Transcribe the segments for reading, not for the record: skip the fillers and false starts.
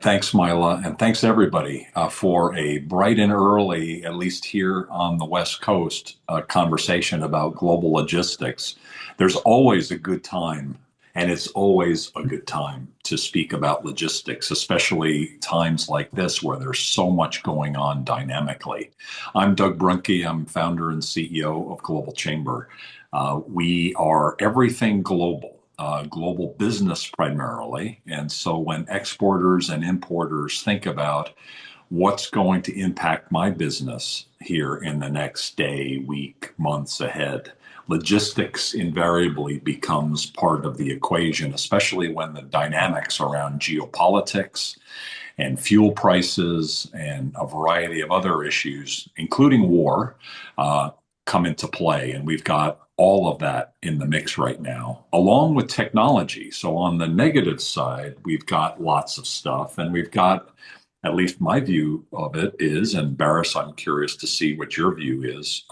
Thanks, Mila, and thanks everybody for a bright and early, at least here on the West Coast, conversation about global logistics. There's always a good time, and it's always a good time to speak about logistics, especially times like this where there's so much going on dynamically. I'm Doug Brunke. I'm founder and CEO of Global Chamber. We are everything global, global business primarily. And so when exporters and importers think about what's going to impact my business here in the next day, week, months ahead, logistics invariably becomes part of the equation, especially when the dynamics around geopolitics and fuel prices and a variety of other issues, including war, come into play. And we've got all of that in the mix right now, along with technology. So on the negative side, we've got lots of stuff, and we've got, at least my view of it is, and Barris, I'm curious to see what your view is,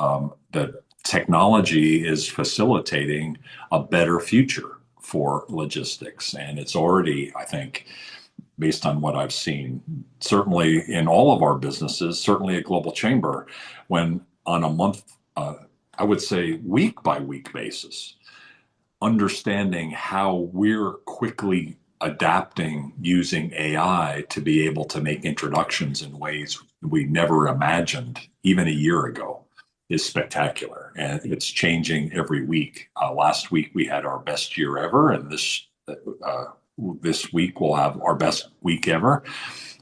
that technology is facilitating a better future for logistics. And it's already, I think, based on what I've seen, certainly in all of our businesses, certainly at Global Chamber, when on a month, I would say week by week basis, understanding how we're quickly adapting using AI to be able to make introductions in ways we never imagined even a year ago is spectacular. And it's changing every week. Last week we had our best year ever, and this week we'll have our best week ever.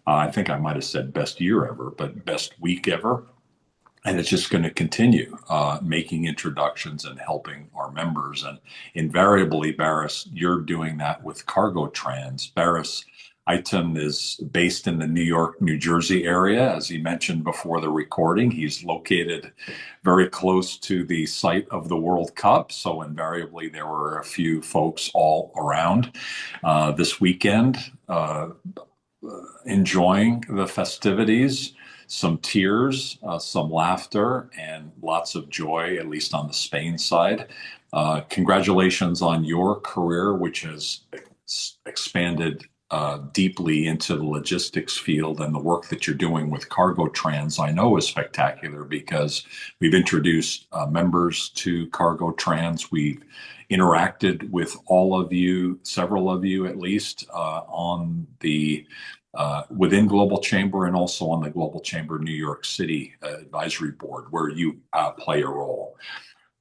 I think I might have said best year ever, but best week ever. And it's just going to continue making introductions and helping our members. And invariably, Barris, you're doing that with Cargo Trans. Barris Iton is based in the New York, New Jersey area. As he mentioned before the recording, he's located very close to the site of the World Cup. So invariably, there were a few folks all around this weekend enjoying the festivities. Some tears, some laughter, and lots of joy, at least on the Spain side. Congratulations on your career, which has expanded deeply into the logistics field, and the work that you're doing with Cargo Trans, I know, is spectacular because we've introduced members to Cargo Trans. We've interacted with all of you, several of you at least, on the within Global Chamber and also on the Global Chamber New York City Advisory Board, where you play a role.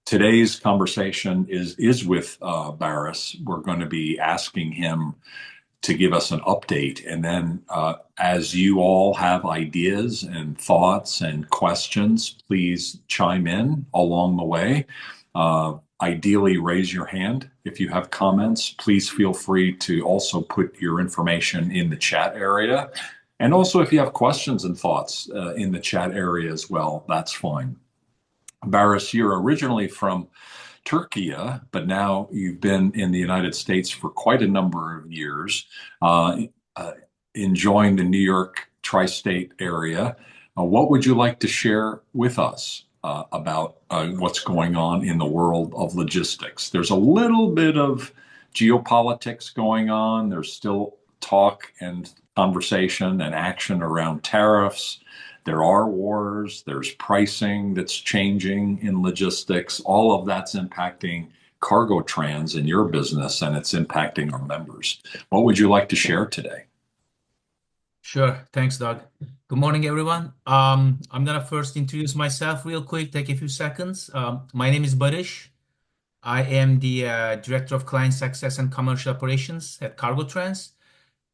Today's conversation is with Barris. We're going to be asking him to give us an update. And then as you all have ideas and thoughts and questions, please chime in along the way. Ideally, raise your hand. If you have comments, please feel free to also put your information in the chat area. And also, if you have questions and thoughts in the chat area as well, that's fine. Barris, you're originally from Turkey, but now you've been in the United States for quite a number of years, enjoying the New York tri-state area. What would you like to share with us about what's going on in the world of logistics? There's a little bit of geopolitics going on. There's still talk and conversation and action around tariffs. There are wars. There's pricing that's changing in logistics. All of that's impacting Cargo Trans in your business, and it's impacting our members. What would you like to share today? Sure. Thanks, Doug. Good morning, everyone. I'm gonna first introduce myself real quick, take a few seconds. My name is Barish. I am the Director of Client Success and Commercial Operations at Cargo Trans.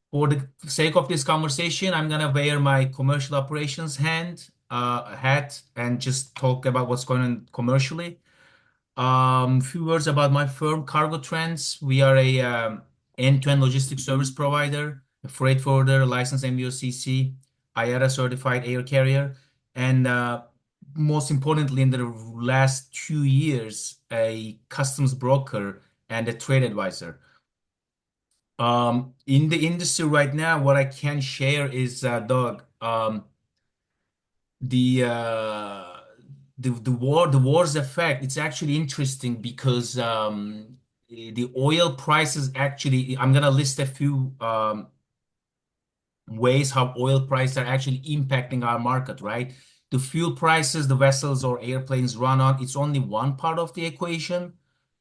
For the sake of this conversation, I'm gonna wear my commercial operations hat and just talk about what's going on commercially. A few words about my firm, Cargo Trends. We are a end-to-end logistics service provider, a freight forwarder, licensed MVOCC, IATA certified air carrier, and most importantly, in the last 2 years, a customs broker and a trade advisor. In the industry right now, what I can share is, Doug, the the war's effect. It's actually interesting because the oil prices actually, I'm gonna list a few ways how oil prices are actually impacting our market, right? The fuel prices the vessels or airplanes run on, it's only one part of the equation.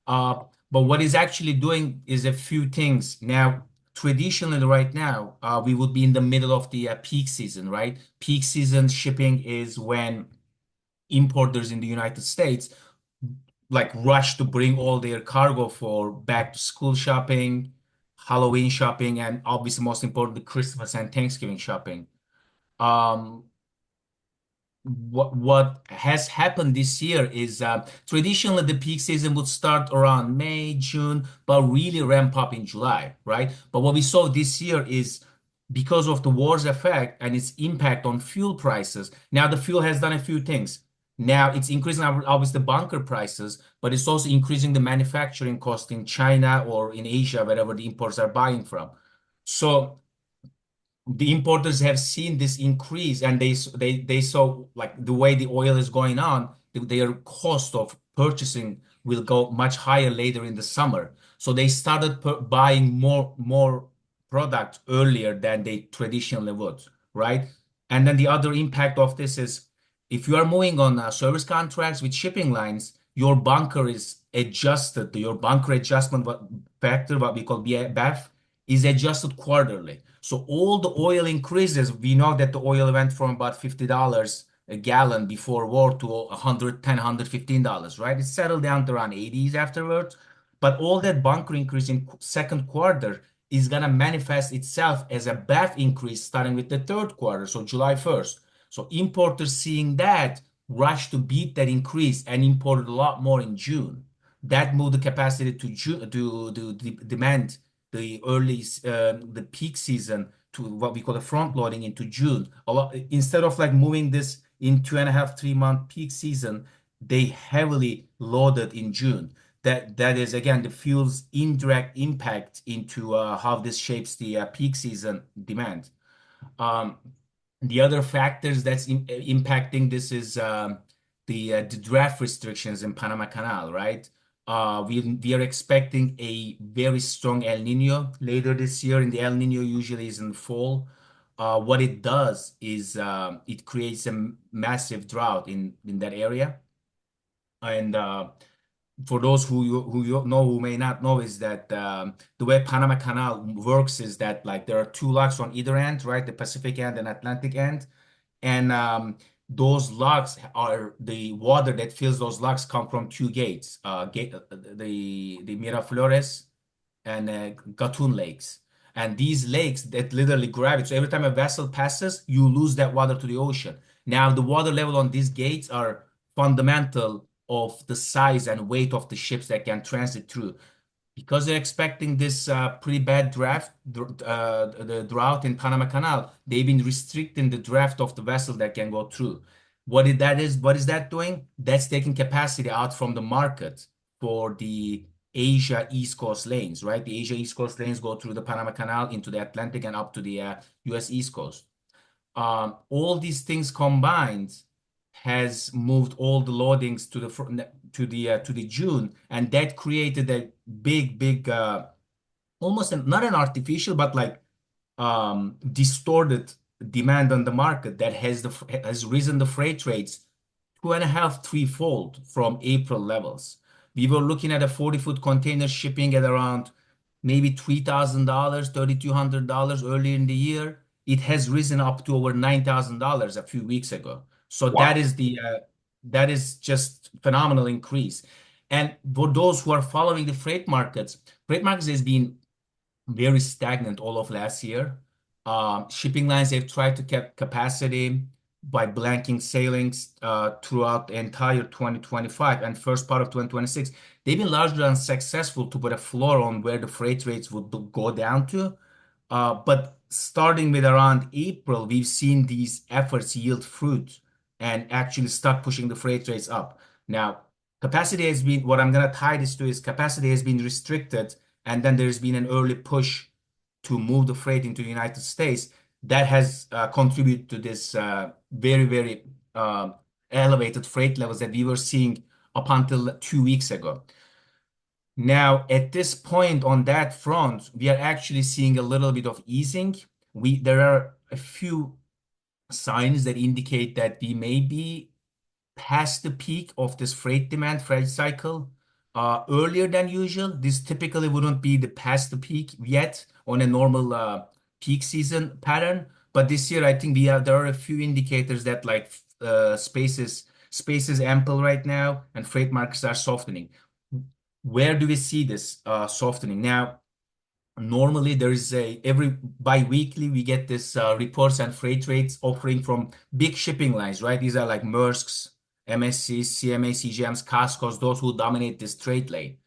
But what is actually doing is a few things. Now, traditionally, right now, we would be in the middle of the peak season, right? Peak season shipping is when importers in the United States like rush to bring all their cargo for back to school shopping, Halloween shopping, and obviously most importantly, Christmas and Thanksgiving shopping. Um, what has happened this year is traditionally the peak season would start around May, June, but really ramp up in July, right? But what we saw this year is because of the war's effect and its impact on fuel prices. Now the fuel has done a few things. Now it's increasing obviously the bunker prices, but it's also increasing the manufacturing cost in China or in Asia, wherever the imports are buying from. So the importers have seen this increase and they saw like the way the oil is going on, their cost of purchasing will go much higher later in the summer. So they started buying more product earlier than they traditionally would, right? And then the other impact of this is if you are moving on service contracts with shipping lines, your bunker is adjusted. Your bunker adjustment factor, what we call BAF, is adjusted quarterly. So all the oil increases. We know that the oil went from about $50 a gallon before war to 110, $115, right? It settled down to around 80s afterwards. But all that bunker increase in second quarter is going to manifest itself as a BAF increase starting with the third quarter, so July 1st. So importers seeing that rushed to beat that increase and imported a lot more in June. That moved the capacity to June to demand the peak season to what we call the front loading into June. A lot instead of like moving this in 2.5, 3 month peak season, they heavily loaded in June. That is again the fuel's indirect impact into how this shapes the peak season demand. Um, the other factors that's impacting this is the draft restrictions in Panama Canal, right? We are expecting a very strong El Nino later this year, and the El Nino usually is in fall. What it does is it creates a massive drought in that area, and for those who you know who may not know is that the way Panama Canal works is that like there are two locks on either end, right? The Pacific end and Atlantic end, and those locks are the water that fills those locks come from two gates, the Miraflores and Gatun lakes. And these lakes that literally gravitate. So every time a vessel passes, you lose that water to the ocean. Now, the water level on these gates are fundamental of the size and weight of the ships that can transit through. Because they're expecting this pretty bad the drought in Panama Canal, they've been restricting the draft of the vessel that can go through. What is that doing? That's taking capacity out from the market for the Asia East Coast lanes, right? The Asia East Coast lanes go through the Panama Canal into the Atlantic and up to the US East Coast. All these things combined has moved all the loadings to the June, and that created a big almost not an artificial but like distorted demand on the market that has risen the freight rates 2.5, threefold from April levels. We were looking at a 40-foot container shipping at around maybe $3,000, $3,200 earlier in the year. It has risen up to over $9,000 a few weeks ago. So Wow. that is just phenomenal increase. And for those who are following the freight markets has been very stagnant all of last year. Shipping lines, they've tried to keep capacity by blanking sailings throughout the entire 2025 and first part of 2026. They've been largely unsuccessful to put a floor on where the freight rates would go down to. But starting with around April, we've seen these efforts yield fruit and actually start pushing the freight rates up. Now, capacity has been, what I'm going to tie this to is capacity has been restricted, and then there's been an early push to move the freight into the United States that has contributed to this very elevated freight levels that we were seeing up until 2 weeks ago. Now, at this point on that front, we are actually seeing a little bit of easing. There are a few signs that indicate that we may be past the peak of this freight cycle earlier than usual. This typically wouldn't be the past the peak yet on a normal peak season pattern. But this year, I think there are a few indicators that like space is ample right now, and freight markets are softening. Where do we see this softening? Now, normally there is a every bi-weekly we get this reports and freight rates offering from big shipping lines, right? These are like Maersk's, MSC's, CMA, CGM's, Cascos, those who dominate this trade lane.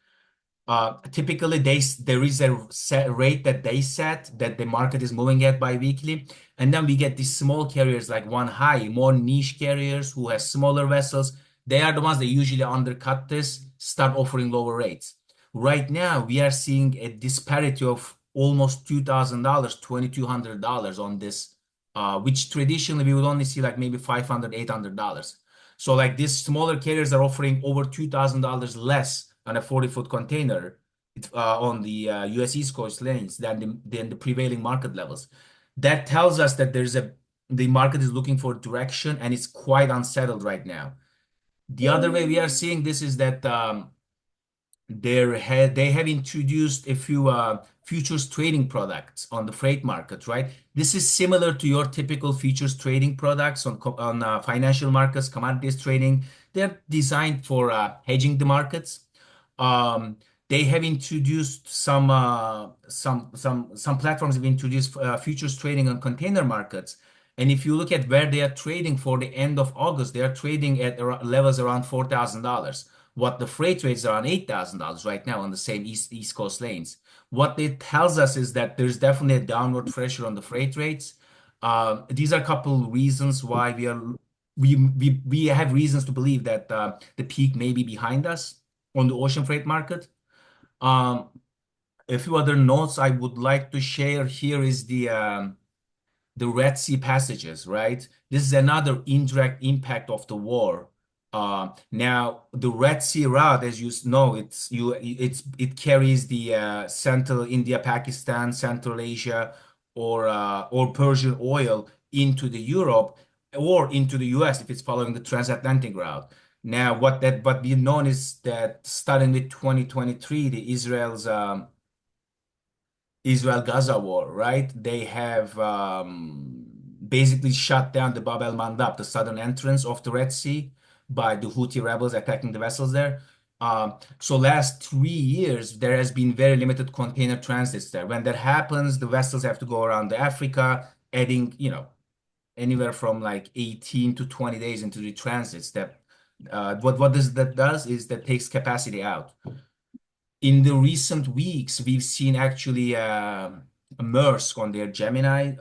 Typically, there is a set rate that they set that the market is moving at bi-weekly, and then we get these small carriers like One High, more niche carriers who have smaller vessels. They are the ones that usually undercut this, start offering lower rates. Right now, we are seeing a disparity of almost $2,000, $2,200 on this, which traditionally we would only see like maybe $500, $800. So like these smaller carriers are offering over $2,000 less on a 40-foot container on the US East Coast lanes than the prevailing market levels. That tells us that the market is looking for direction and it's quite unsettled right now. The other way we are seeing this is that they have introduced a few futures trading products on the freight market, right? This is similar to your typical futures trading products on financial markets, commodities trading. They're designed for hedging the markets. Um, they have introduced some platforms have introduced futures trading on container markets. And if you look at where they are trading for the end of August, they are trading at levels around $4,000. What the freight rates are on $8,000 right now on the same East Coast lanes. What it tells us is that there's definitely a downward pressure on the freight rates. These are a couple reasons why we have reasons to believe that the peak may be behind us on the ocean freight market. Um, a few other notes I would like to share here is the Red Sea passages, right? This is another indirect impact of the war. Now, the Red Sea route, as you know, it carries the Central India, Pakistan, Central Asia, or Persian oil into the Europe or into the US if it's following the transatlantic route. Now, what we know is that starting with 2023, the Israel-Gaza war, right? They have basically shut down the Bab el-Mandab, the southern entrance of the Red Sea, by the Houthi rebels attacking the vessels there. So last 3 years, there has been very limited container transits there. When that happens, the vessels have to go around the Africa, adding, anywhere from like 18 to 20 days into the transits. That does is that takes capacity out. In the recent weeks, we've seen actually Maersk on their Gemini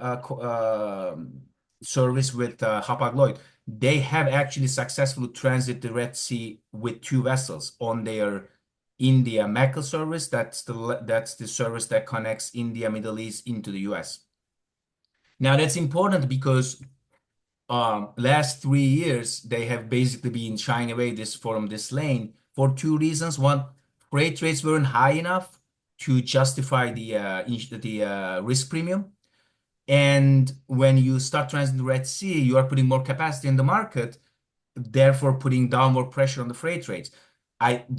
service with Hapag-Lloyd. They have actually successfully transit the Red Sea with two vessels on their India Mecca service. That's the service that connects India, Middle East into the US. Now that's important because last 3 years they have basically been shying away from this lane for two reasons. One, freight rates weren't high enough to justify the risk premium. And when you start transiting the Red Sea, you are putting more capacity in the market, therefore putting downward pressure on the freight rates.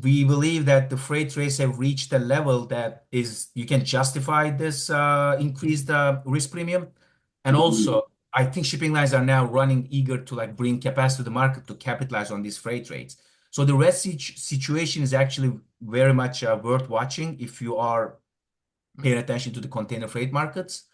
We believe that the freight rates have reached a level that is you can justify this increased risk premium. And also, I think shipping lines are now running eager to like bring capacity to the market to capitalize on these freight rates. So the Red Sea situation is actually very much worth watching if you are paying attention to the container freight markets.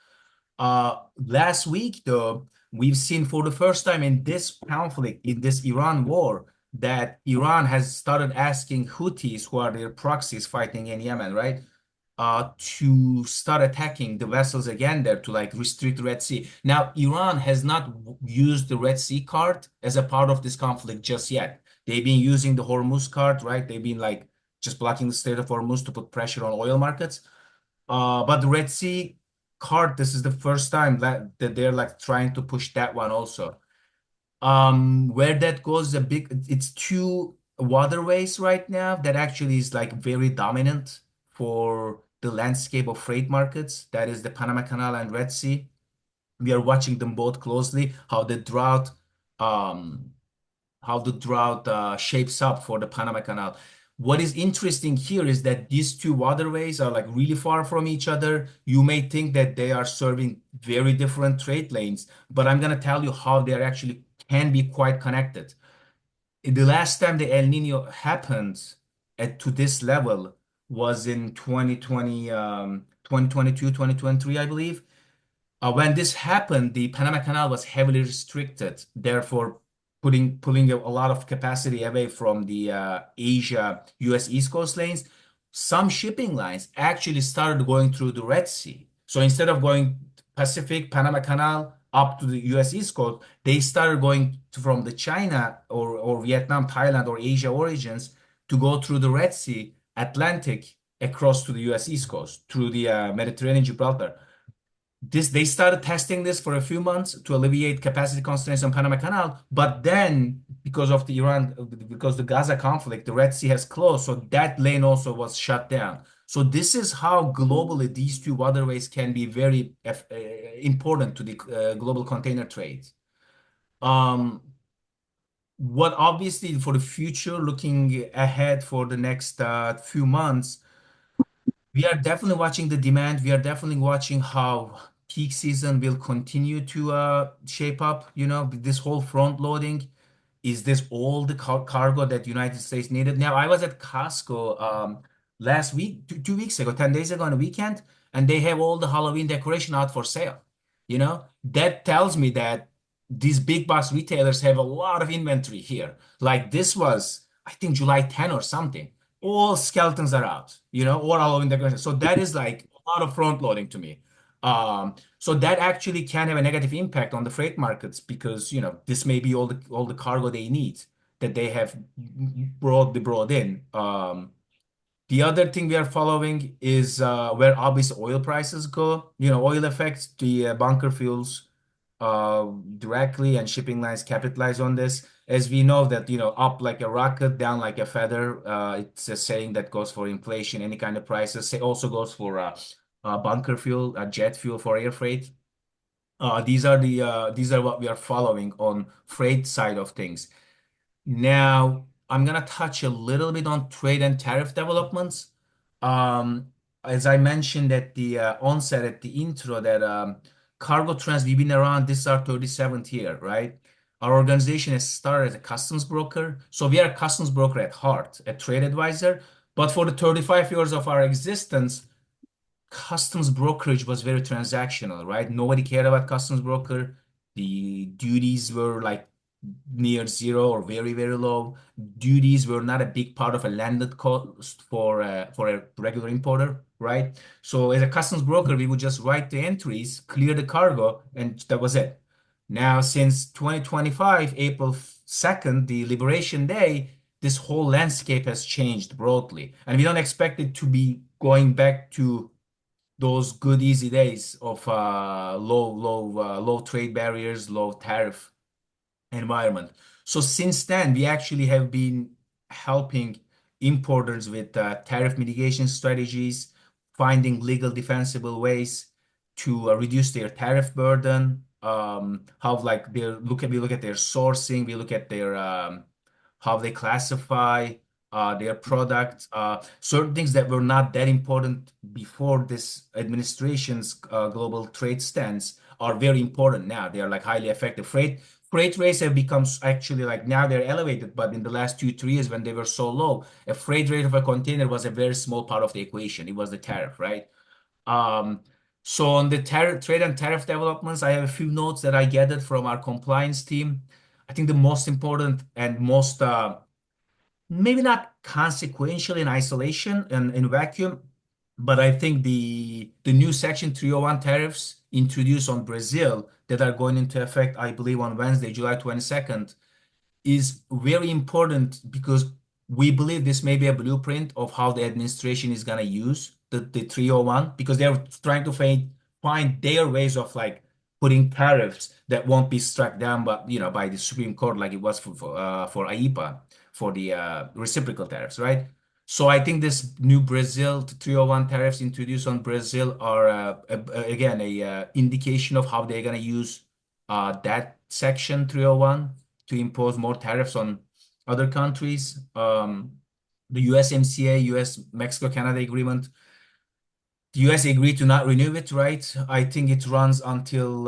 Last week, though, we've seen for the first time in this conflict, in this Iran war, that Iran has started asking Houthis, who are their proxies fighting in Yemen, right, to start attacking the vessels again there to like restrict the Red Sea. Now, Iran has not used the Red Sea card as a part of this conflict just yet. They've been using the Hormuz card, right? They've been like just blocking the Strait of Hormuz to put pressure on oil markets. But the Red Sea card, this is the first time that they're like trying to push that one also. Where that goes, it's two waterways right now that actually is like very dominant for the landscape of freight markets. That is the Panama Canal and Red Sea. We are watching them both closely, um, how the drought shapes up for the Panama Canal. What is interesting here is that these two waterways are like really far from each other. You may think that they are serving very different trade lanes, but I'm gonna tell you how they are actually can be quite connected. The last time the El Nino happened to this level was in 2020, 2022, 2023, I believe. When this happened, the Panama Canal was heavily restricted, therefore pulling a lot of capacity away from the Asia US East Coast lanes. Some shipping lines actually started going through the Red Sea. So instead of going Pacific, Panama Canal up to the US East Coast, they started going from the China or Vietnam, Thailand, or Asia origins to go through the Red Sea, Atlantic, across to the US East Coast through the Mediterranean Gibraltar. They started testing this for a few months to alleviate capacity constraints on Panama Canal, but then because the Gaza conflict, the Red Sea has closed, so that lane also was shut down. So this is how globally these two waterways can be very important to the global container trade. Um, what obviously for the future, looking ahead for the next few months, we are definitely watching the demand. We are definitely watching how peak season will continue to shape up. This whole front loading, is this all the cargo that United States needed? Now, I was at Costco last week, 2 weeks ago, 10 days ago on a weekend, and they have all the Halloween decoration out for sale. That tells me that these big box retailers have a lot of inventory here. Like this was, I think, July 10 or something. All skeletons are out, or Halloween decoration. So that is like a lot of front loading to me. So that actually can have a negative impact on the freight markets because this may be all the cargo they need that they have brought in. The other thing we are following is where obviously oil prices go. Oil affects the bunker fuels directly, and shipping lines capitalize on this. As we know that, up like a rocket, down like a feather. It's a saying that goes for inflation, any kind of prices. It also goes for bunker fuel, jet fuel for air freight. These are what we are following on freight side of things. Now, I'm gonna touch a little bit on trade and tariff developments. Um, as I mentioned at the onset, at the intro, that cargo trends, we've been around, this is our 37th year, right? Our organization has started as a customs broker. So we are a customs broker at heart, a trade advisor. But for the 35 years of our existence, customs brokerage was very transactional, right? Nobody cared about customs broker. The duties were like near zero or very, very low. Duties were not a big part of a landed cost for a regular importer, right? So as a customs broker, we would just write the entries, clear the cargo, and that was it. Now, since 2025, April 2nd, the Liberation Day, this whole landscape has changed broadly, and we don't expect it to be going back to those good easy days of low trade barriers, low tariff environment. So since then, we actually have been helping importers with tariff mitigation strategies, finding legal defensible ways to reduce their tariff burden. How like we look at their sourcing, we look at their how they classify their product. Certain things that were not that important before this administration's global trade stance are very important now. They are like highly effective. Freight rates have become actually like now they're elevated, but in the last 2, 3 years when they were so low, a freight rate of a container was a very small part of the equation. It was the tariff, right? Um, so on the trade and tariff developments, I have a few notes that I gathered from our compliance team. I think the most important and most maybe not consequential in isolation and in vacuum, but I think the new Section 301 tariffs introduced on Brazil that are going into effect, I believe, on Wednesday, July 22nd, is very important because we believe this may be a blueprint of how the administration is going to use the 301 because they're trying to find their ways of like putting tariffs that won't be struck down by the Supreme Court like it was for IEEPA for the reciprocal tariffs, right? So I think this new Brazil 301 tariffs introduced on Brazil are again a indication of how they're going to use that section 301 to impose more tariffs on other countries. The USMCA, US Mexico Canada agreement, the US agreed to not renew it, right? I think it runs until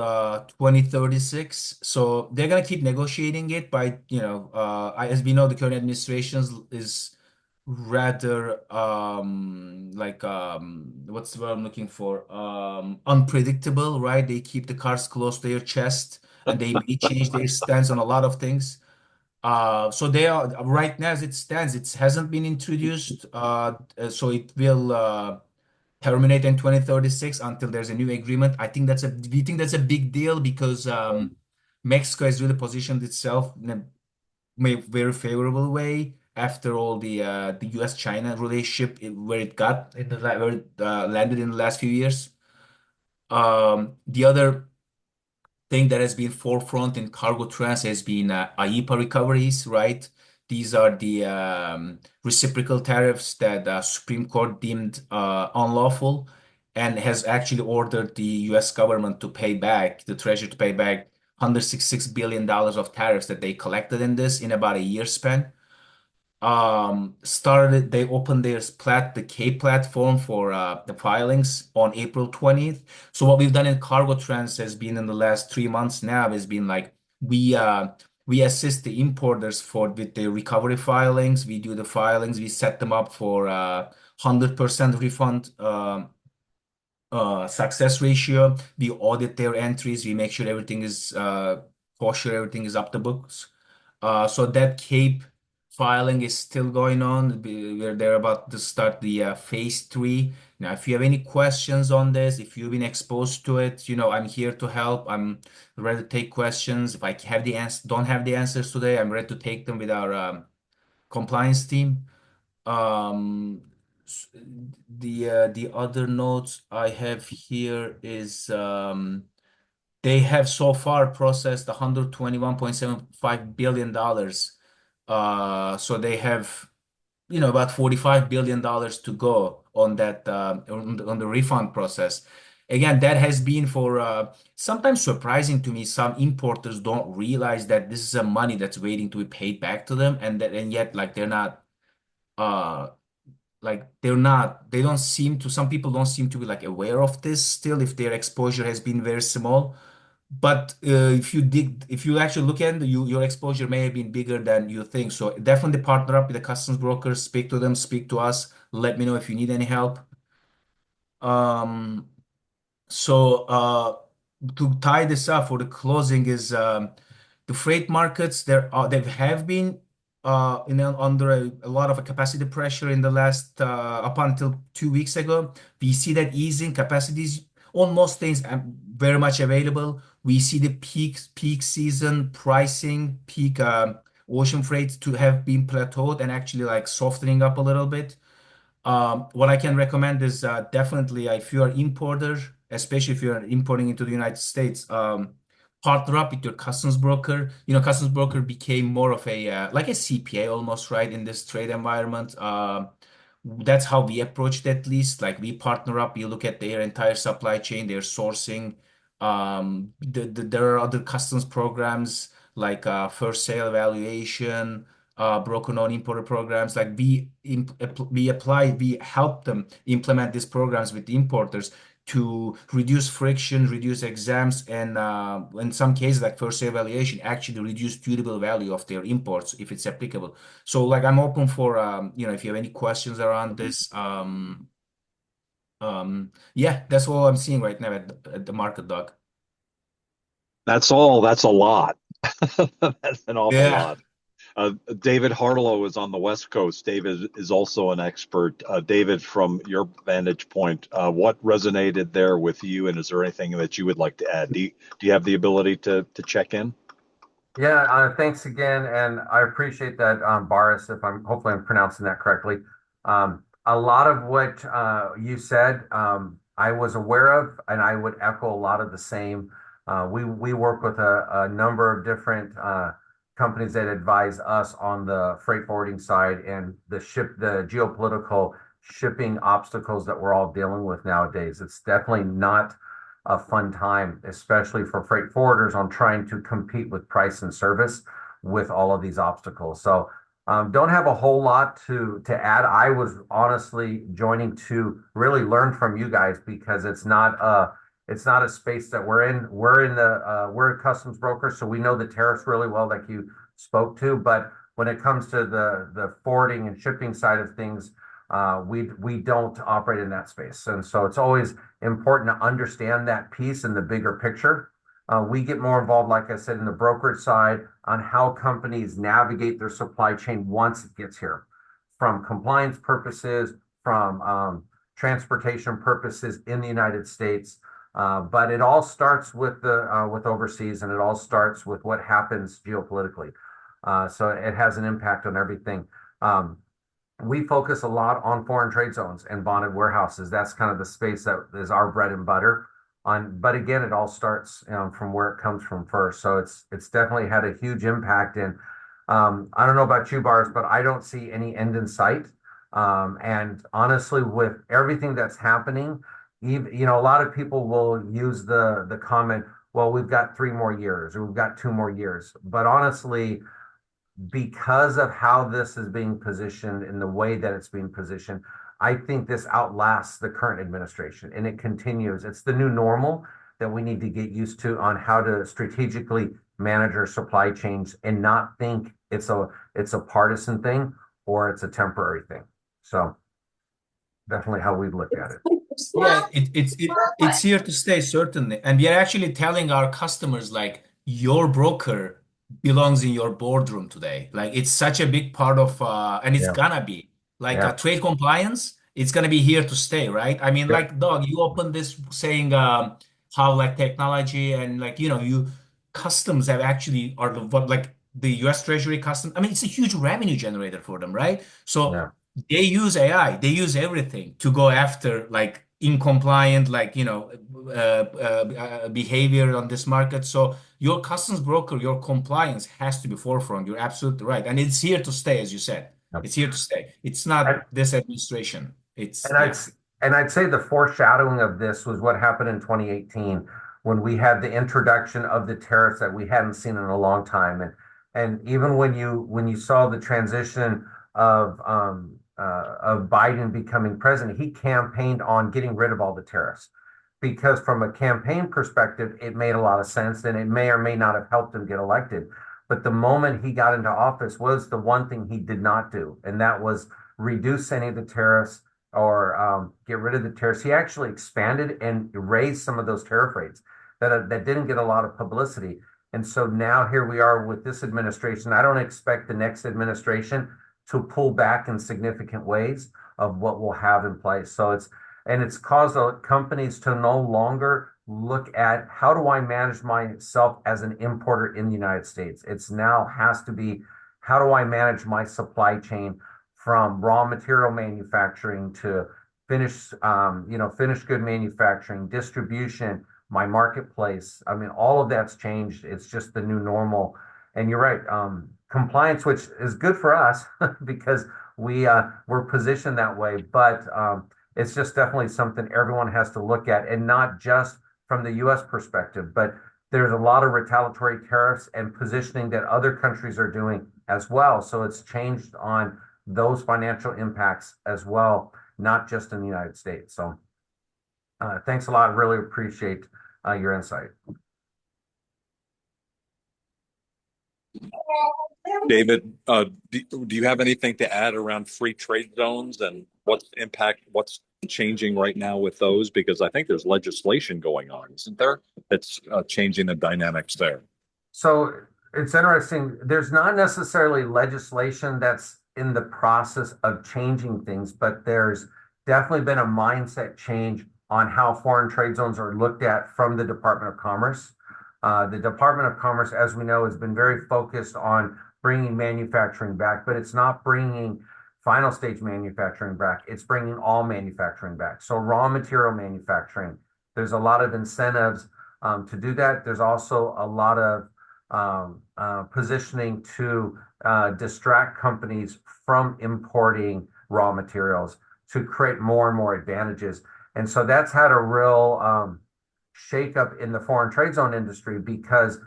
2036. So they're gonna keep negotiating it by, as we know, the current administration is rather what's the word I'm looking for? Unpredictable, right? They keep the cards close to their chest and they may change their stance on a lot of things. So they are right now as it stands, it hasn't been introduced. So it will terminate in 2036 until there's a new agreement. We think that's a big deal because Mexico has really positioned itself in a very favorable way after all the US-China relationship where it got in where it landed in the last few years. The other thing that has been forefront in cargo trans has been IEPA recoveries, right? These are the reciprocal tariffs that Supreme Court deemed unlawful and has actually ordered the US government to pay back, the Treasury to pay back $166 billion of tariffs that they collected in this in about a year span. They opened the K platform for the filings on April 20th. So what we've done in cargo trans has been in the last 3 months now has been like we assist the importers with the recovery filings. We do the filings, we set them up for 100% refund success ratio. We audit their entries. We make sure everything is kosher, everything is up the books. So that CAPE filing is still going on. They're about to start the phase three. Now, if you have any questions on this, if you've been exposed to it, I'm here to help. I'm ready to take questions. If I have the answer, don't have the answers today, I'm ready to take them with our compliance team. Um, the other notes I have here is they have so far processed $121.75 billion. So they have, about $45 billion to go on that on the refund process. Again, that has been for sometimes surprising to me. Some importers don't realize that this is a money that's waiting to be paid back to them, and yet like uh they don't seem to, some people don't seem to be like aware of this still if their exposure has been very small. But if you actually look at it, your exposure may have been bigger than you think. So definitely partner up with the customs brokers, speak to them, speak to us. Let me know if you need any help. Um, so to tie this up for the closing is the freight markets they have been under a lot of capacity pressure in the last up until 2 weeks ago. We see that easing capacities on most things very much available. We see the peak season pricing, peak ocean freight to have been plateaued and actually like softening up a little bit. What I can recommend is definitely if you're an importer, especially if you're importing into the United States, partner up with your customs broker. Customs broker became more of a like a CPA almost, right, in this trade environment. That's how we approached it, at least. Like we partner up, you look at their entire supply chain, their sourcing. There are other customs programs like first sale evaluation, broker non-importer programs. Like we help them implement these programs with the importers to reduce friction, reduce exams, and in some cases, like first evaluation, actually reduce durable value of their imports if it's applicable. So, like, I'm open for if you have any questions around this. Yeah, that's all I'm seeing right now at the market, Doc. That's all. That's a lot. That's an awful Yeah. lot. David Harlow is on the West Coast. David is also an expert. David, from your vantage point, what resonated there with you, and is there anything that you would like to add? Do you have the ability to check in? Yeah, thanks again, and I appreciate that, Boris, if hopefully I'm pronouncing that correctly. A lot of what you said, I was aware of, and I would echo a lot of the same. We work with a number of different companies that advise us on the freight forwarding side and the geopolitical shipping obstacles that we're all dealing with nowadays. It's definitely not a fun time, especially for freight forwarders on trying to compete with price and service with all of these obstacles. So don't have a whole lot to add. I was honestly joining to really learn from you guys because it's not a space that we're in. We're a customs broker, so we know the tariffs really well, like you spoke to. But when it comes to the forwarding and shipping side of things, we don't operate in that space, and so it's always important to understand that piece in the bigger picture. We get more involved, like I said, in the brokerage side on how companies navigate their supply chain once it gets here, from compliance purposes, from transportation purposes in the United States. But it all starts with overseas, and it all starts with what happens geopolitically. So it has an impact on everything. We focus a lot on foreign trade zones and bonded warehouses. That's kind of the space that is our bread and butter. But again, it all starts from where it comes from first. So it's definitely had a huge impact. And I don't know about you, Bars, but I don't see any end in sight. And honestly, with everything that's happening, even, a lot of people will use the comment, well, we've got 3 more years or we've got 2 more years. But honestly, because of how this is being positioned in the way that it's being positioned, I think this outlasts the current administration and it continues. It's the new normal that we need to get used to on how to strategically manage our supply chains and not think it's a partisan thing or it's a temporary thing. So definitely how we look at it. Yeah, it's here to stay, certainly. And we are actually telling our customers, like, your broker belongs in your boardroom today. Like, it's such a big part of, and it's Yeah. gonna be like Yeah. trade compliance. It's gonna be here to stay, right? I mean, Yep. like, Doug, you opened this saying how like technology and like you customs have actually are like the U.S. Treasury customs. I mean, it's a huge revenue generator for them, right? So Yeah. they use AI, they use everything to go after like incompliant, like behavior on this market. So your customs broker, your compliance has to be forefront. You're absolutely right, and it's here to stay, as you said. Yep. It's here to stay. It's And, not this administration. It's and I'd yeah. and I'd say the foreshadowing of this was what happened in 2018 when we had the introduction of the tariffs that we hadn't seen in a long time. And even when you saw the transition of Biden becoming president, he campaigned on getting rid of all the tariffs because from a campaign perspective, it made a lot of sense and it may or may not have helped him get elected. But the moment he got into office was the one thing he did not do, and that was reduce any of the tariffs or get rid of the tariffs. He actually expanded and raised some of those tariff rates that didn't get a lot of publicity. And so now here we are with this administration. I don't expect the next administration to pull back in significant ways of what we'll have in place. So it's caused companies to no longer look at how do I manage myself as an importer in the United States. It's now has to be how do I manage my supply chain from raw material manufacturing to finished good manufacturing, distribution, my marketplace. I mean, all of that's changed. It's just the new normal. And you're right, compliance, which is good for us because we're positioned that way. But it's just definitely something everyone has to look at, and not just from the U.S. perspective, but there's a lot of retaliatory tariffs and positioning that other countries are doing as well. So it's changed on those financial impacts as well, not just in the United States. So thanks a lot. Really appreciate your insight. David, do you have anything to add around free trade zones and what's changing right now with those? Because I think there's legislation going on, isn't there? That's changing the dynamics there. So it's interesting. There's not necessarily legislation that's in the process of changing things, but there's definitely been a mindset change on how foreign trade zones are looked at from the Department of Commerce. The Department of Commerce, as we know, has been very focused on bringing manufacturing back, but it's not bringing final stage manufacturing back. It's bringing all manufacturing back. So raw material manufacturing, there's a lot of incentives to do that. There's also a lot of positioning to distract companies from importing raw materials to create more and more advantages. And so that's had a real shakeup in the foreign trade zone industry because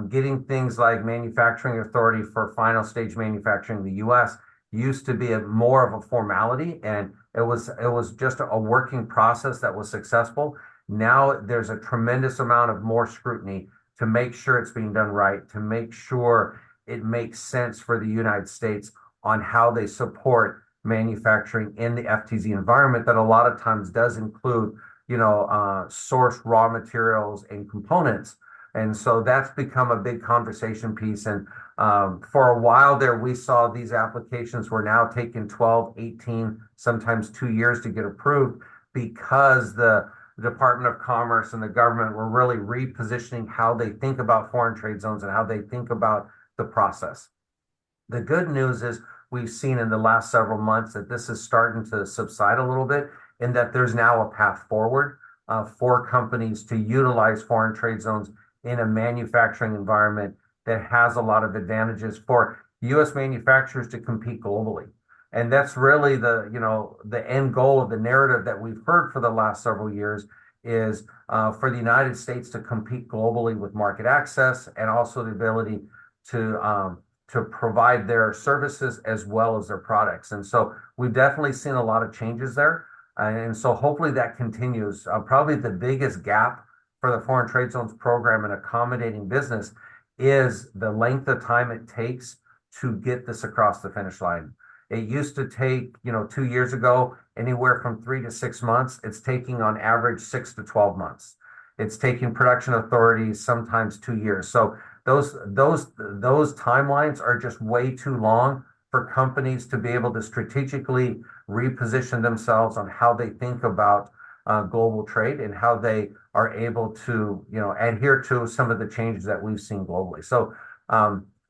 getting things like manufacturing authority for final stage manufacturing in the U.S. used to be more of a formality, and it was just a working process that was successful. Now there's a tremendous amount of more scrutiny to make sure it's being done right, to make sure it makes sense for the United States on how they support manufacturing in the FTZ environment that a lot of times does include, sourced raw materials and components. And so that's become a big conversation piece. And for a while there, we saw these applications were now taking 12, 18, sometimes 2 years to get approved because the Department of Commerce and the government were really repositioning how they think about foreign trade zones and how they think about the process. The good news is we've seen in the last several months that this is starting to subside a little bit and that there's now a path forward for companies to utilize foreign trade zones in a manufacturing environment that has a lot of advantages for U.S. manufacturers to compete globally. And that's really the end goal of the narrative that we've heard for the last several years is for the United States to compete globally with market access and also the ability to provide their services as well as their products. And so we've definitely seen a lot of changes there. And so hopefully that continues. Probably the biggest gap for the Foreign Trade Zones program and accommodating business is the length of time it takes to get this across the finish line. It used to take, 2 years ago, anywhere from 3 to 6 months. It's taking on average 6 to 12 months. It's taking production authorities sometimes 2 years. So those timelines are just way too long for companies to be able to strategically reposition themselves on how they think about global trade and how they are able to, adhere to some of the changes that we've seen globally. So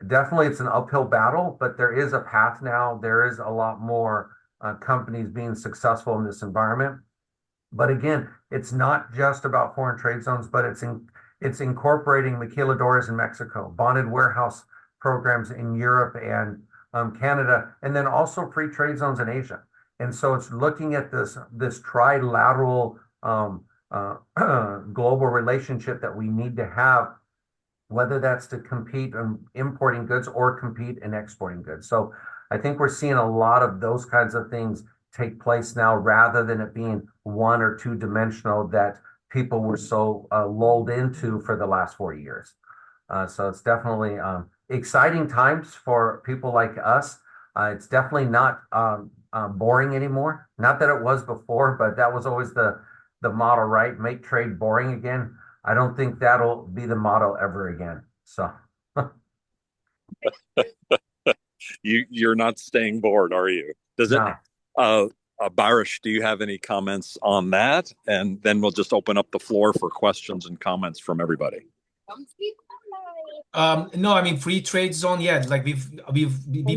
definitely it's an uphill battle, but there is a path now. There is a lot more companies being successful in this environment. But again, it's not just about foreign trade zones, but it's incorporating maquiladoras in Mexico, bonded warehouse programs in Europe and Canada, and then also free trade zones in Asia. And so it's looking at this trilateral global relationship that we need to have, whether that's to compete in importing goods or compete in exporting goods. So I think we're seeing a lot of those kinds of things take place now rather than it being one or two dimensional that people were so lulled into for the last 40 years. So it's definitely exciting times for people like us. It's definitely not boring anymore. Not that it was before, but that was always the model, right? Make trade boring again. I don't think that'll be the motto ever again. So you're not staying bored, are you? Does it? no. Barish, do you have any comments on that? And then we'll just open up the floor for questions and comments from everybody. No, I mean free trade zone, yeah. Like we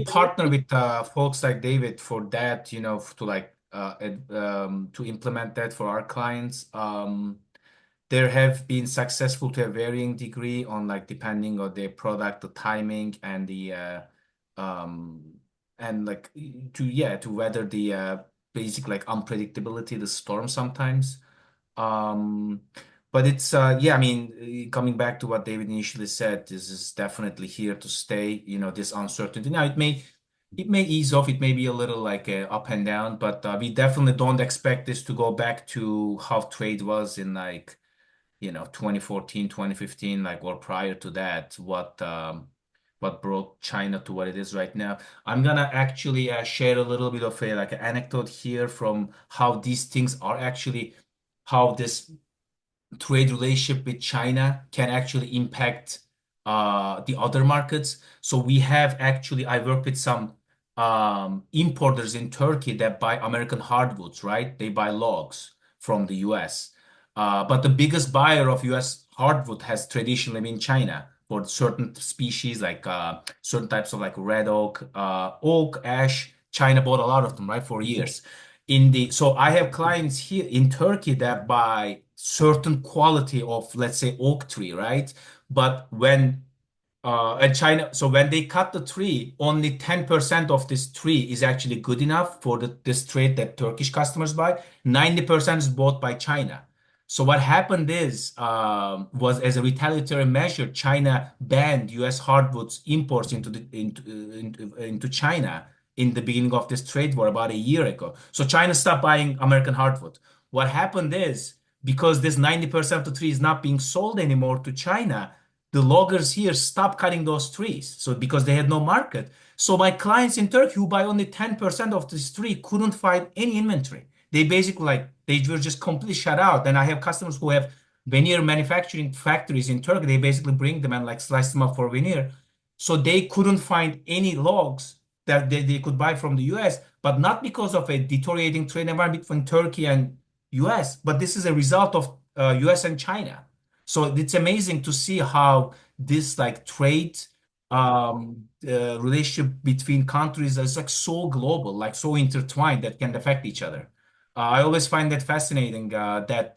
partner with folks like David for that, to implement that for our clients. There have been successful to a varying degree on depending on their product, the timing, and to weather the basic unpredictability, the storm sometimes. But it's I mean, coming back to what David initially said, this is definitely here to stay. This uncertainty. Now it may ease off. It may be a little up and down, but we definitely don't expect this to go back to how trade was in 2014, 2015, or prior to that, what brought China to what it is right now. I'm gonna actually share a little bit of an anecdote here from how these things are actually, how this trade relationship with China can actually impact the other markets. So we have actually, I work with some importers in Turkey that buy American hardwoods, right? They buy logs from the US. But the biggest buyer of US hardwood has traditionally been China for certain species, certain types of red oak, ash. China bought a lot of them, right, for years. So I have clients here in Turkey that buy certain quality of, let's say, oak tree, right? But when And China, so when they cut the tree, only 10% of this tree is actually good enough for this trade that Turkish customers buy. 90% is bought by China. So what happened is, was as a retaliatory measure, China banned U.S. hardwoods imports into China in the beginning of this trade war about a year ago. So China stopped buying American hardwood. What happened is, because this 90% of the tree is not being sold anymore to China, the loggers here stopped cutting those trees. So because they had no market. So my clients in Turkey who buy only 10% of this tree couldn't find any inventory. They basically they were just completely shut out. And I have customers who have veneer manufacturing factories in Turkey. They basically bring them and slice them up for veneer. So they couldn't find any logs that they could buy from the US, but not because of a deteriorating trade environment between Turkey and US, but this is a result of US and China. So it's amazing to see how this trade relationship between countries is so global, so intertwined that can affect each other. I always find that fascinating that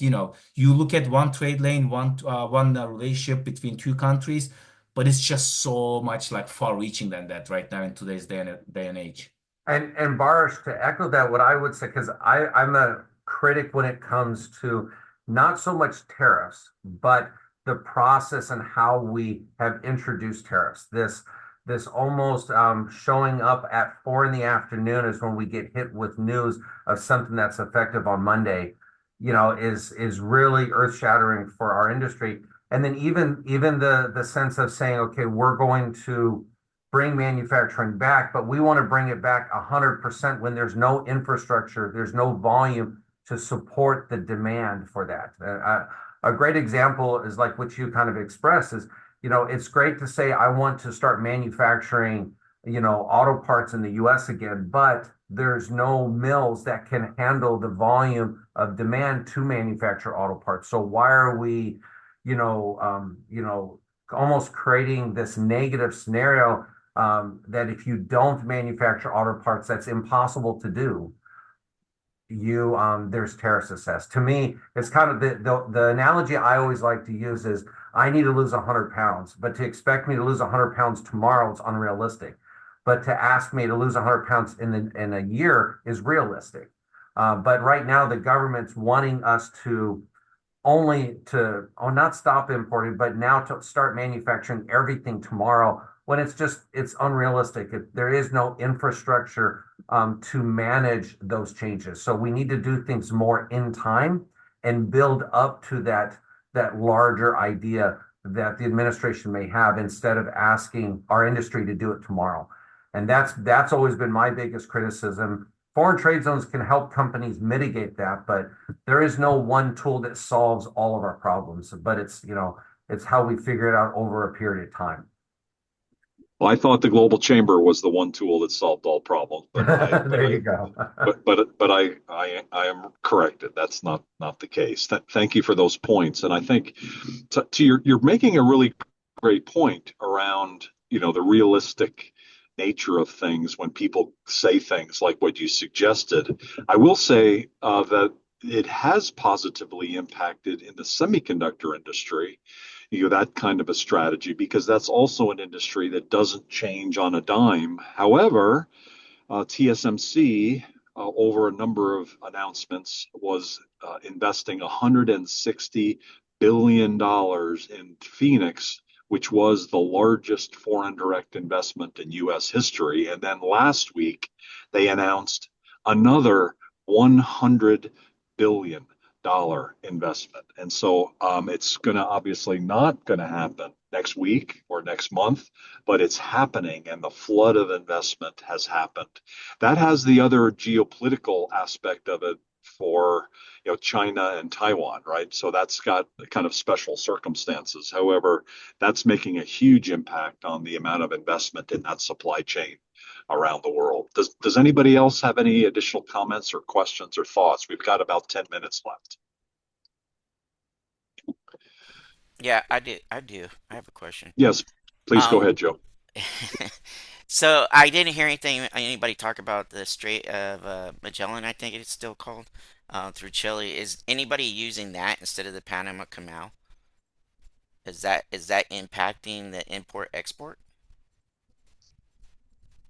you look at one trade lane, one relationship between two countries, but it's just so much far-reaching than that right now in today's day and age. And Barish, to echo that, what I would say, because I'm a critic when it comes to not so much tariffs, but the process and how we have introduced tariffs. This almost showing up at 4 in the afternoon is when we get hit with news of something that's effective on Monday, is really earth-shattering for our industry. And then even the sense of saying, okay, we're going to bring manufacturing back, but we want to bring it back 100% when there's no infrastructure, there's no volume to support the demand for that. A great example is like what you kind of expressed is, it's great to say I want to start manufacturing, auto parts in the US again, but there's no mills that can handle the volume of demand to manufacture auto parts. So why are we, almost creating this negative scenario that if you don't manufacture auto parts, that's impossible to do. There's tariffs assessed. To me, it's kind of the analogy I always like to use is I need to lose 100 pounds, but to expect me to lose 100 pounds tomorrow is unrealistic. But to ask me to lose 100 pounds in a year is realistic. But right now, the government's wanting us to only to not stop importing, but now to start manufacturing everything tomorrow when it's unrealistic. There is no infrastructure to manage those changes. So we need to do things more in time and build up to that larger idea that the administration may have instead of asking our industry to do it tomorrow. And that's always been my biggest criticism. Foreign trade zones can help companies mitigate that, but there is no one tool that solves all of our problems. But it's how we figure it out over a period of time. Well, I thought the global chamber was the one tool that solved all problems, There you go. I am corrected. That's not the case. Thank you for those points. And I think you're making a really great point around, the realistic nature of things when people say things like what you suggested. I will say that it has positively impacted in the semiconductor industry, that kind of a strategy, because that's also an industry that doesn't change on a dime. However, TSMC, over a number of announcements, was investing $160 billion in Phoenix, which was the largest foreign direct investment in U.S. history. And then last week, they announced another $100 billion investment. And so it's going to obviously not going to happen next week or next month, but it's happening, and the flood of investment has happened. That has the other geopolitical aspect of it for China and Taiwan, right? So that's got kind of special circumstances. However, that's making a huge impact on the amount of investment in that supply chain around the world. Does anybody else have any additional comments or questions or thoughts? We've got about 10 minutes left. Yeah, I do. I do. I have a question. Yes, please go Um, ahead, Joe. so I didn't hear anybody talk about the Strait of Magellan, I think it's still called, through Chile. Is anybody using that instead of the Panama Canal? Is that impacting the import export?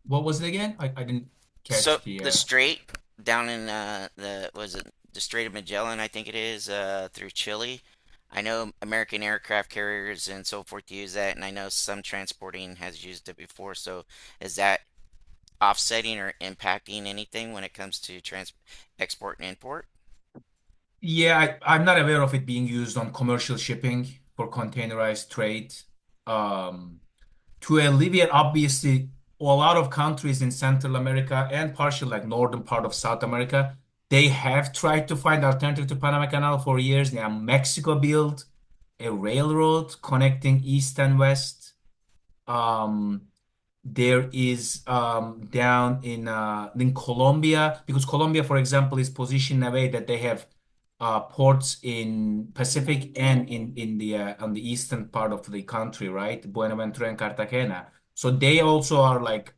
What was it again? I didn't So catch the the strait down in the was it the Strait of Magellan, I think it is, through Chile. I know American aircraft carriers and so forth use that, and I know some transporting has used it before. So is that offsetting or impacting anything when it comes to trans export and import? Yeah, I'm not aware of it being used on commercial shipping for containerized trade. Um, to alleviate, obviously, a lot of countries in Central America and partial like northern part of South America, they have tried to find alternative to Panama Canal for years. Now, Mexico built a railroad connecting east and west. Um, there is down in Colombia, because Colombia, for example, is positioned in a way that they have ports in Pacific and in the on the eastern part of the country, right? Buenaventura and Cartagena. So they also are like,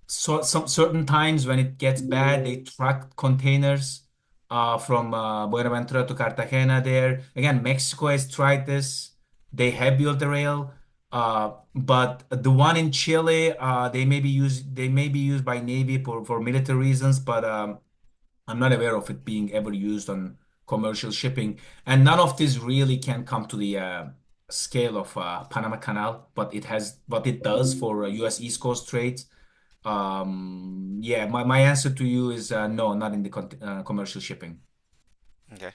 so some certain times when it gets bad, they truck containers from Buenaventura to Cartagena there. Again, Mexico has tried this. They have built a rail, but the one in Chile, they may be used by Navy for military reasons, but I'm not aware of it being ever used on commercial shipping. And none of this really can come to the scale of Panama Canal, but it does for U.S. East Coast trades. Yeah, my answer to you is no, not in the commercial shipping. Okay.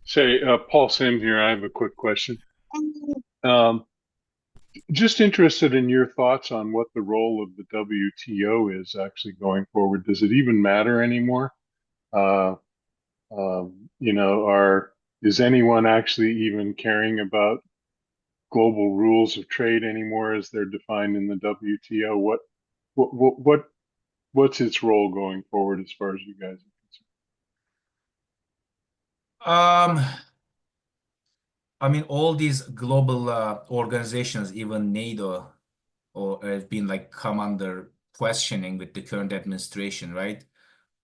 Say, Paul Sim here. I have a quick question. Um, just interested in your thoughts on what the role of the WTO is actually going forward. Does it even matter anymore? Uh, is anyone actually even caring about global rules of trade anymore as they're defined in the WTO? What's its role going forward as far as you guys are Um, I mean, all these global organizations, even NATO, or have been like come under questioning with the current administration, right?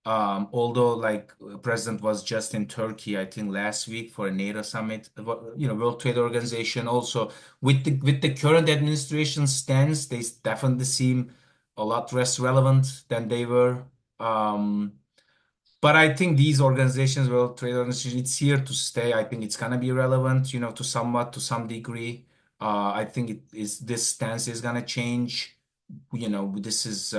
Although like President was just in Turkey, I think last week for a NATO summit, World Trade Organization. Also, with the current administration stance, they definitely seem a lot less relevant than they were. Um, but I think these organizations, World Trade Organization, it's here to stay. I think it's gonna be relevant, to some degree. I think this stance is gonna change. This is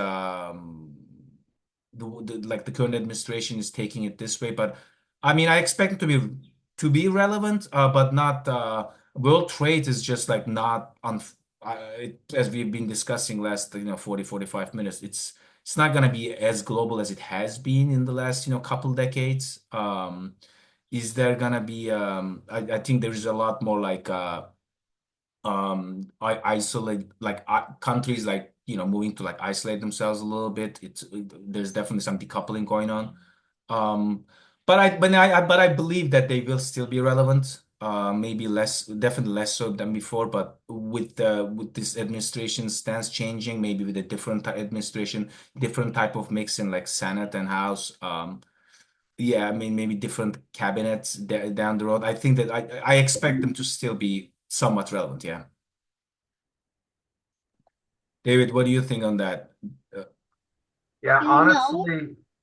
like the current administration is taking it this way, but I mean, I expect it to be relevant, but not. World trade is just like not on. As we've been discussing last 40-45 minutes. It's not going to be as global as it has been in the last couple decades. Is there going to be? I think there is a lot more like isolate like countries like moving to like isolate themselves a little bit. There's definitely some decoupling going on. um but I believe that they will still be relevant, maybe less, definitely less so than before, but with this administration stance changing, maybe with a different administration, different type of mix in like Senate and House. Yeah, I mean, maybe different cabinets down the road. I think that I expect them to still be somewhat relevant. Yeah. David, what do you think on that? Uh, Yeah,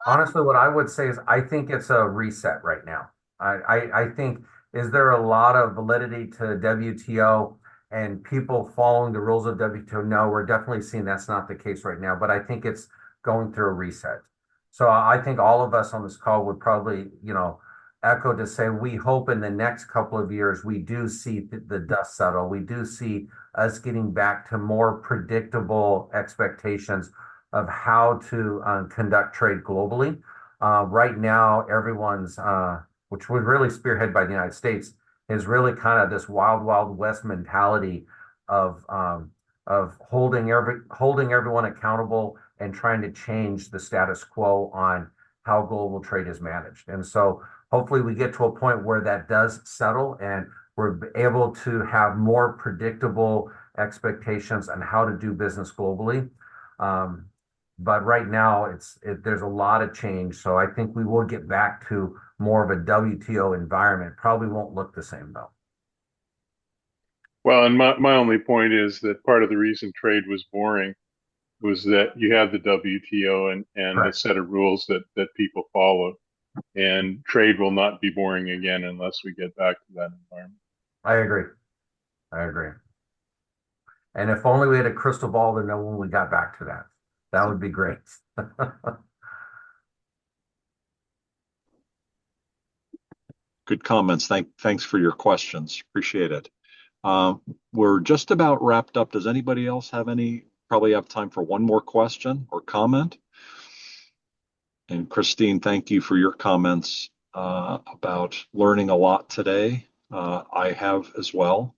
honestly, what I would say is I think it's a reset right now. I think is there a lot of validity to WTO and people following the rules of WTO? No, we're definitely seeing that's not the case right now, but I think it's going through a reset. So I think all of us on this call would probably, echo to say we hope in the next couple of years we do see the dust settle. We do see us getting back to more predictable expectations of how to conduct trade globally. Right now, which was really spearheaded by the United States, is really kind of this wild, wild west mentality of holding everyone accountable and trying to change the status quo on how global trade is managed. And so, hopefully, we get to a point where that does settle and we're able to have more predictable expectations on how to do business globally. Um, but right now, there's a lot of change. So I think we will get back to more of a WTO environment. Probably won't look the same though. Well, and my only point is that part of the reason trade was boring was that you had the WTO and a Correct. set of rules that people followed. And trade will not be boring again unless we get back to that environment. I agree. I agree. And if only we had a crystal ball to know when we got back to that. That would be great. Good comments. Thanks for your questions. Appreciate it. We're just about wrapped up. Does anybody else have any? Probably have time for one more question or comment. And Christine, thank you for your comments about learning a lot today. I have as well.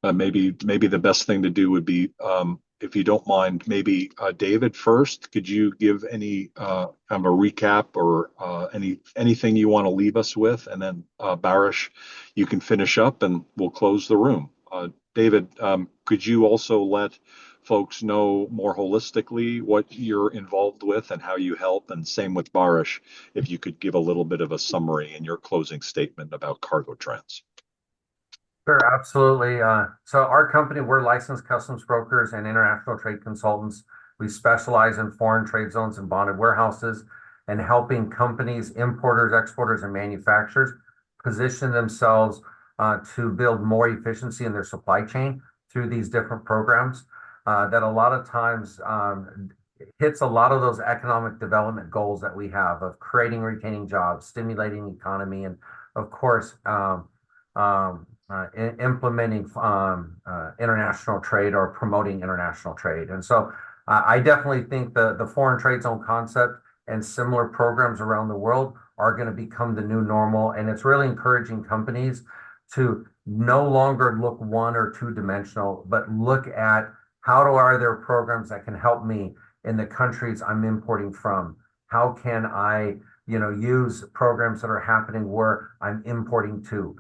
Maybe the best thing to do would be, if you don't mind, maybe David first. Could you give any kind of a recap or anything you want to leave us with, and then Barish, you can finish up and we'll close the room. David, could you also let folks know more holistically what you're involved with and how you help? And same with Barish, if you could give a little bit of a summary in your closing statement about cargo trends. Sure, absolutely. So our company, we're licensed customs brokers and international trade consultants. We specialize in foreign trade zones and bonded warehouses and helping companies, importers, exporters, and manufacturers position themselves to build more efficiency in their supply chain through these different programs that a lot of times hits a lot of those economic development goals that we have of creating, retaining jobs, stimulating the economy, and of course, implementing international trade or promoting international trade. And so I definitely think the foreign trade zone concept and similar programs around the world are going to become the new normal. And it's really encouraging companies to no longer look one or two dimensional, but look at are there programs that can help me in the countries I'm importing from? How can I, use programs that are happening where I'm importing to?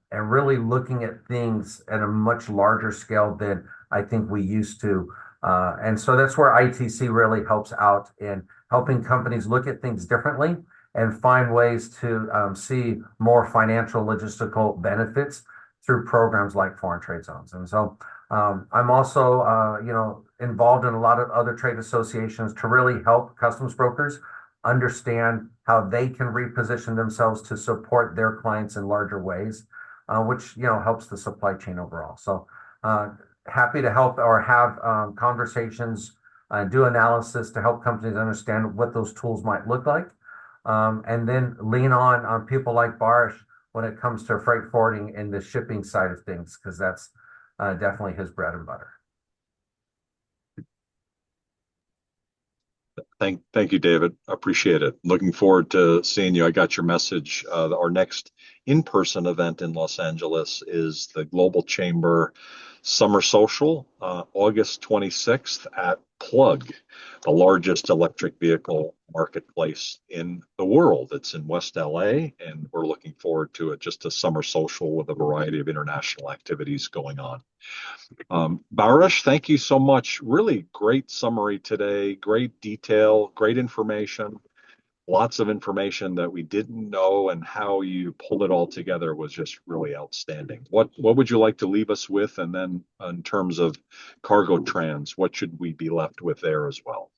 And really looking at things at a much larger scale than I think we used to. And so that's where ITC really helps out in helping companies look at things differently and find ways to see more financial logistical benefits through programs like foreign trade zones. And so I'm also, involved in a lot of other trade associations to really help customs brokers understand how they can reposition themselves to support their clients in larger ways, which helps the supply chain overall. So happy to help or have conversations, do analysis to help companies understand what those tools might look like, and then lean on people like Barish when it comes to freight forwarding and the shipping side of things, because that's definitely his bread and butter. Thank you, David. Appreciate it. Looking forward to seeing you. I got your message. Our next in-person event in Los Angeles is the Global Chamber Summer Social, August 26th at Plug, the largest electric vehicle marketplace in the world. It's in West LA, and we're looking forward to it. Just a summer social with a variety of international activities going on. Barish, thank you so much. Really great summary today, great detail, great information, lots of information that we didn't know, and how you pulled it all together was just really outstanding. What would you like to leave us with? And then in terms of cargo trans, what should we be left with there as well?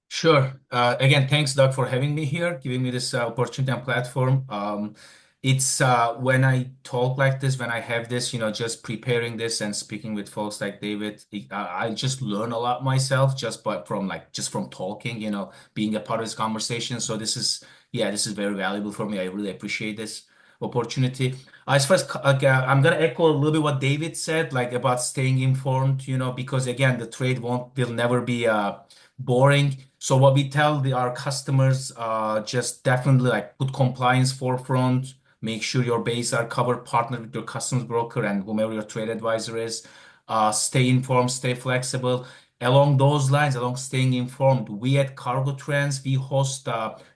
Sure. Again, thanks, Doug, for having me here, giving me this opportunity and platform. It's when I talk like this, when I have this, just preparing this and speaking with folks like David, I just learn a lot myself just from talking, being a part of this conversation. So this is very valuable for me. I really appreciate this opportunity. As far as I'm gonna echo a little bit what David said, like about staying informed, because again, the trade will never be boring. So what we tell our customers, just definitely like put compliance forefront, make sure your bases are covered, partner with your customs broker and whomever your trade advisor is. Stay informed, stay flexible. Along those lines, along staying informed, we at Cargo Trends, we host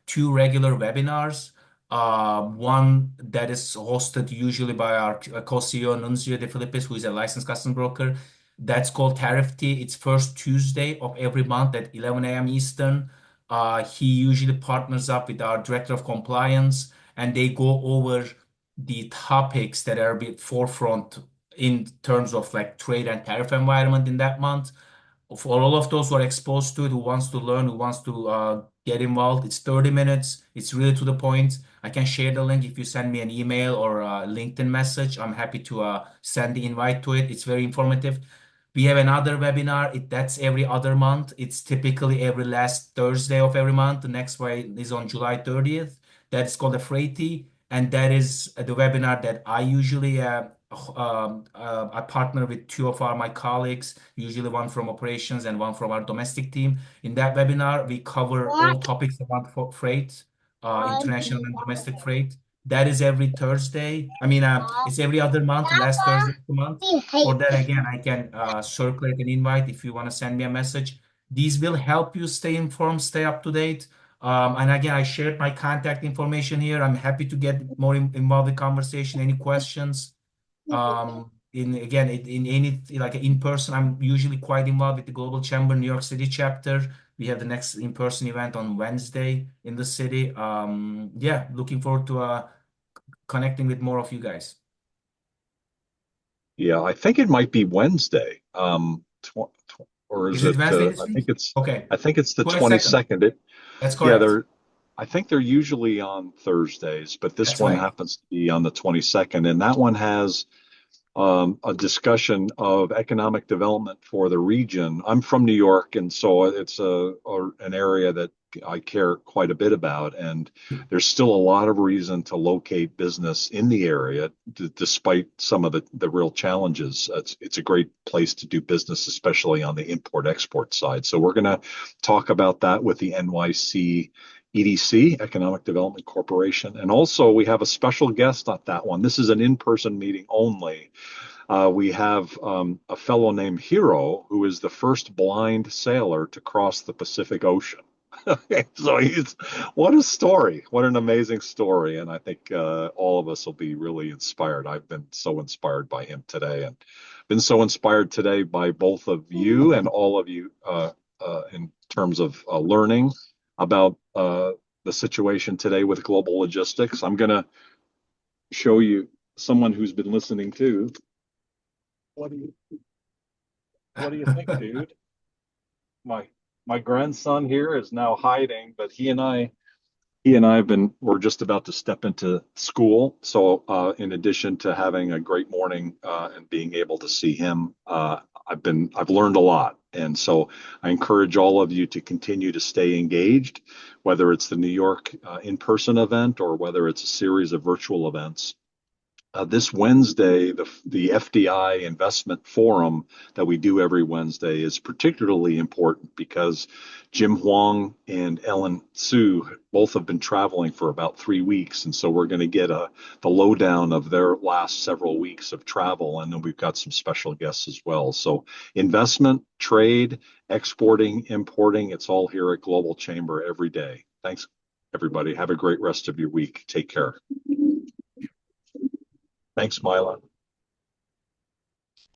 two regular webinars. One that is hosted usually by our co-CEO Nunzio de Filippis, who is a licensed customs broker. That's called Tariff Tea. It's first Tuesday of every month at 11 a.m. Eastern. He usually partners up with our director of compliance, and they go over the topics that are a bit forefront in terms of like trade and tariff environment in that month. For all of those who are exposed to it, who wants to learn, who wants to get involved, it's 30 minutes. It's really to the point. I can share the link if you send me an email or a LinkedIn message. I'm happy to send the invite to it. It's very informative. We have another webinar. That's every other month. It's typically every last Thursday of every month. The next one is on July 30th. That's called a Freighty, and that is the webinar that I usually I partner with two of my colleagues, usually one from operations and one from our domestic team. In that webinar, we cover all topics about freight, international and domestic freight. That is every Thursday. I mean, it's every other month, last Thursday of the month. For that, again, I can circulate an invite if you want to send me a message. These will help you stay informed, stay up to date. And again, I shared my contact information here. I'm happy to get more involved in conversation. Any questions? In again, in any like in person, I'm usually quite involved with the Global Chamber New York City chapter. We have the next in-person event on Wednesday in the city. Yeah, looking forward to connecting with more of you guys. Yeah, I think it might be Wednesday. Or is Is it it? Wednesday this week? Okay, I think it's the 22nd. 22nd. That's Yeah, correct. I think they're usually on Thursdays, but this That's one right. happens to be on the 22nd, and that one has a discussion of economic development for the region. I'm from New York, and so it's an area that I care quite a bit about. And there's still a lot of reason to locate business in the area, despite some of the real challenges. It's a great place to do business, especially on the import-export side. So we're going to talk about that with the NYC EDC, Economic Development Corporation. And also, we have a special guest on that one. This is an in-person meeting only. We have a fellow named Hiro, who is the first blind sailor to cross the Pacific Ocean. So what a story. What an amazing story. And I think all of us will be really inspired. I've been so inspired by him today, and been so inspired today by both of you and all of you in terms of learning about the situation today with global logistics. I'm going to show you someone who's been listening too. What do you think, dude? My grandson here is now hiding, but we're just about to step into school. So in addition to having a great morning and being able to see him, I've learned a lot. And so I encourage all of you to continue to stay engaged, whether it's the New York in-person event or whether it's a series of virtual events. This Wednesday, the FDI Investment Forum that we do every Wednesday is particularly important because Jim Huang and Ellen Su both have been traveling for about 3 weeks. And so we're going to get the lowdown of their last several weeks of travel. And then we've got some special guests as well. So investment, trade, exporting, importing, it's all here at Global Chamber every day. Thanks, everybody. Have a great rest of your week. Take care. Thanks, Mila.